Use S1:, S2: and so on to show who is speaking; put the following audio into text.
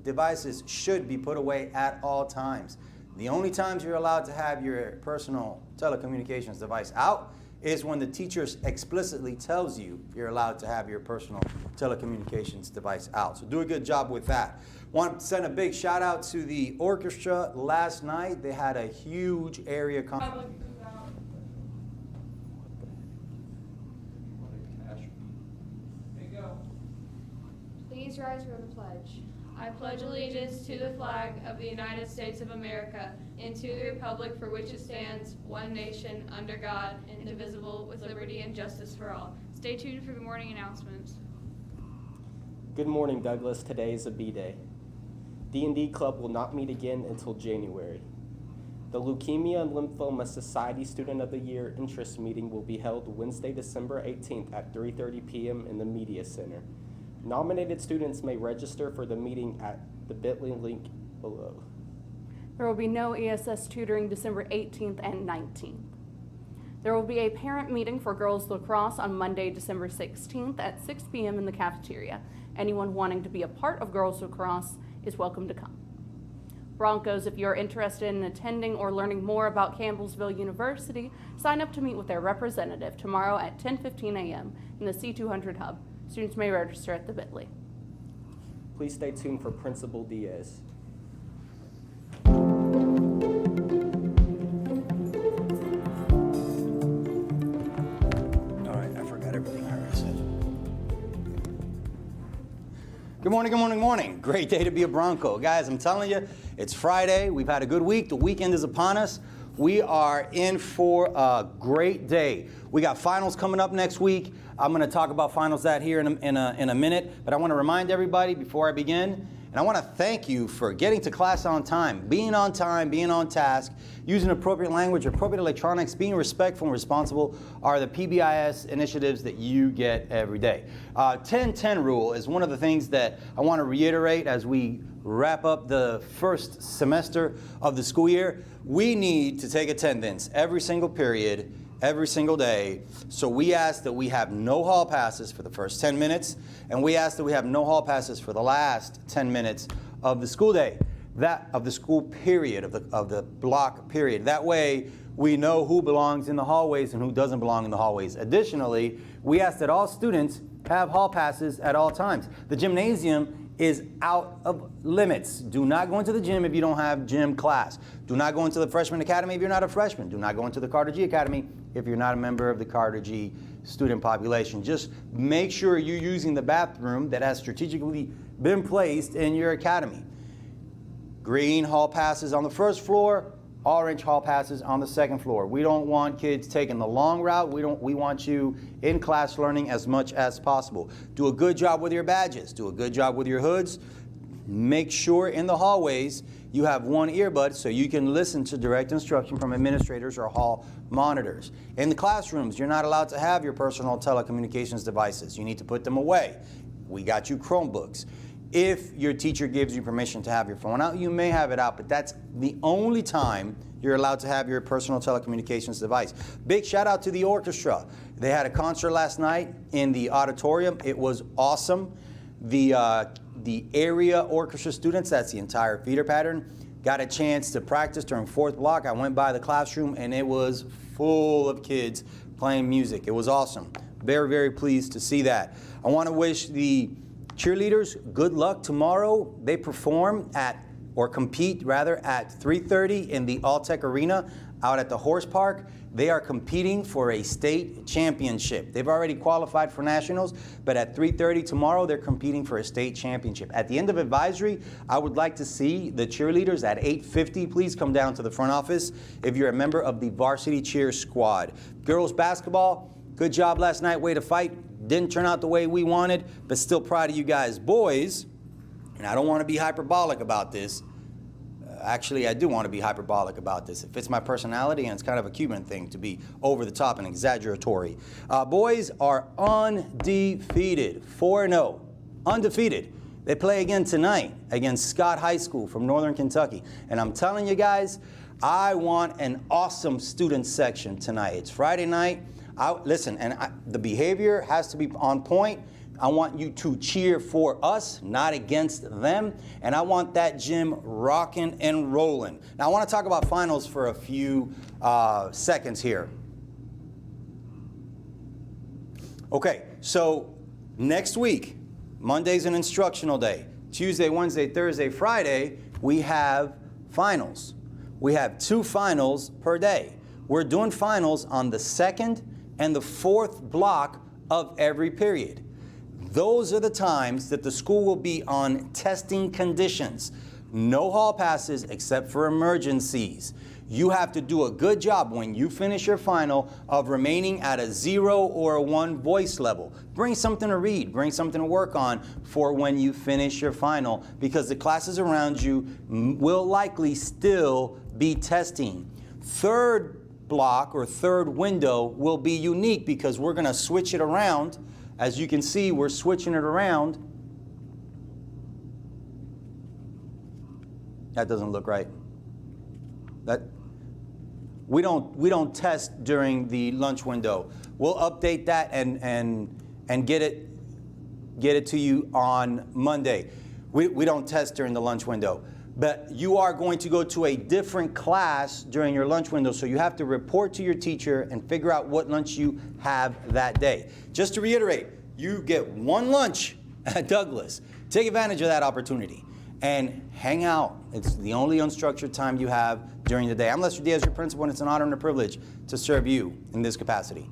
S1: devices should be put away at all times. The only times you're allowed to have your personal telecommunications device out is when the teacher explicitly tells you you're allowed to have your personal telecommunications device out. So do a good job with that. Want to send a big shout out to the orchestra last night. They had a huge area concert.
S2: Please rise for the pledge.
S3: I pledge allegiance to the flag of the United States of America and to the republic for which it stands, one nation, under God, indivisible, with liberty and justice for all. Stay tuned for the morning announcements.
S4: Good morning, Douglas. Today is a B-Day. D&D Club will not meet again until January. The Leukemia and Lymphoma Society Student of the Year Interest Meeting will be held Wednesday, December 18th at 3:30 p.m. in the Media Center. Nominated students may register for the meeting at the bit.ly link below.
S5: There will be no ESS tutoring December 18th and 19th. There will be a parent meeting for girls lacrosse on Monday, December 16th at 6 p.m. in the cafeteria. Anyone wanting to be a part of girls lacrosse is welcome to come. Broncos, if you're interested in attending or learning more about Campbellsville University, sign up to meet with their representative tomorrow at 10:15 a.m. in the C200 Hub. Students may register at the bit.ly.
S4: Please stay tuned for Principal Diaz.
S1: All right, I forgot everything I already said. Good morning, good morning, good morning. Great day to be a Bronco. Guys, I'm telling you, it's Friday. We've had a good week. The weekend is upon us. We are in for a great day. We got finals coming up next week. I'm going to talk about finals that here in a minute, but I want to remind everybody before I begin, and I want to thank you for getting to class on time, being on task, using appropriate language, appropriate electronics, being respectful and responsible are the PBIS initiatives that you get every day. 10-10 rule is one of the things that I want to reiterate as we wrap up the first semester of the school year. We need to take attendance every single period, every single day. So we ask that we have no hall passes for the first 10 minutes, and we ask that we have no hall passes for the last 10 minutes of the school day, of the school period, of the block period. That way we know who belongs in the hallways and who doesn't belong in the hallways. Additionally, we ask that all students have hall passes at all times. The gymnasium is out of limits. Do not go into the gym if you don't have gym class. Do not go into the freshman academy if you're not a freshman. Do not go into the Carter G Academy if you're not a member of the Carter G student population. Just make sure you're using the bathroom that has strategically been placed in your academy. Green hall passes on the first floor, orange hall passes on the second floor. We don't want kids taking the long route. We want you in class learning as much as possible. Do a good job with your badges. Do a good job with your hoods. Make sure in the hallways you have one earbud so you can listen to direct instruction from administrators or hall monitors. In the classrooms, you're not allowed to have your personal telecommunications devices. You need to put them away. We got you Chromebooks. If your teacher gives you permission to have your phone out, you may have it out, but that's the only time you're allowed to have your personal telecommunications device. Big shout out to the orchestra. They had a concert last night in the auditorium. It was awesome. The area orchestra students, that's the entire feeder pattern, got a chance to practice during fourth block. I went by the classroom and it was full of kids playing music. It was awesome. Very, very pleased to see that. I want to wish the cheerleaders good luck tomorrow. They perform compete at 3:30 in the Alltech Arena out at the Horse Park. They are competing for a state championship. They've already qualified for nationals, but at 3:30 tomorrow, they're competing for a state championship. At the end of advisory, I would like to see the cheerleaders at 8:50. Please come down to the front office if you're a member of the varsity cheer squad. Girls basketball, good job last night, way to fight. Didn't turn out the way we wanted, but still proud of you guys. Boys, and I don't want to be hyperbolic about this. Actually, I do want to be hyperbolic about this. It fits my personality, and it's kind of a Cuban thing to be over the top and exaggeratory. Boys are undefeated, 4-0, undefeated. They play again tonight against Scott High School from Northern Kentucky. And I'm telling you guys, I want an awesome student section tonight. It's Friday night. The behavior has to be on point. I want you to cheer for us, not against them. And I want that gym rocking and rolling. Now, I want to talk about finals for a few seconds here. Okay, so next week, Monday's an instructional day. Tuesday, Wednesday, Thursday, Friday, we have finals. We have 2 finals per day. We're doing finals on the 2nd and the 4th block of every period. Those are the times that the school will be on testing conditions. No hall passes except for emergencies. You have to do a good job when you finish your final of remaining at a 0 or a 1 voice level. Bring something to read, bring something to work on for when you finish your final, because the classes around you will likely still be testing. 3rd block or 3rd window will be unique because we're going to switch it around. As you can see, we're switching it around. That doesn't look right. We don't test during the lunch window. We'll update that and get it to you on Monday. We don't test during the lunch window. But you are going to go to a different class during your lunch window, so you have to report to your teacher and figure out what lunch you have that day. Just to reiterate, you get 1 lunch at Douglas. Take advantage of that opportunity and hang out. It's the only unstructured time you have during the day. I'm Lester Diaz, your principal, and it's an honor and a privilege to serve you in this capacity.